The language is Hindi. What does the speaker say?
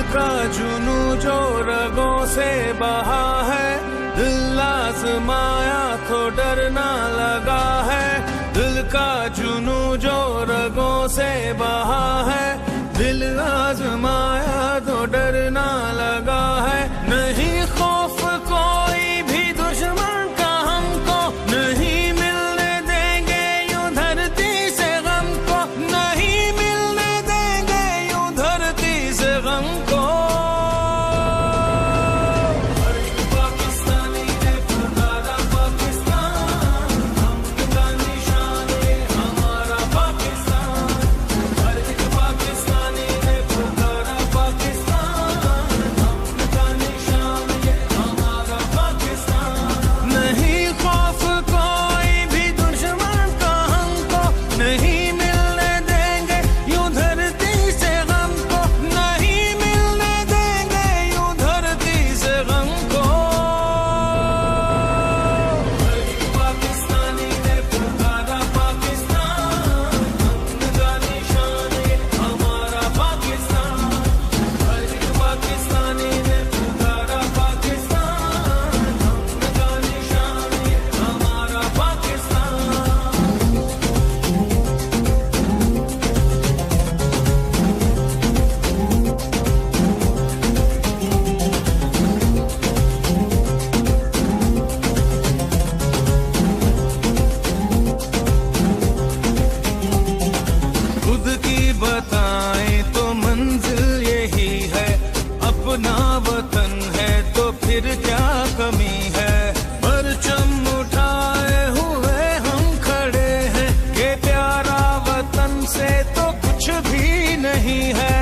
का जुनू जो रगों से बहा है, दिल आजमाया तो डरना लगा है। दिल का जुनू जो रगों से बहा है, दिल आजमाया तो डरना लगा है। नहीं खौफ कोई भी दुश्मन का हमको, नहीं मिलने देंगे यूं धरती से गम को, नहीं मिलने देंगे यूं धरती से गम को। बताएं तो मंजिल यही है, अपना वतन है तो फिर क्या कमी है। परचम उठाए हुए हम खड़े हैं, ये प्यारा वतन से तो कुछ भी नहीं है।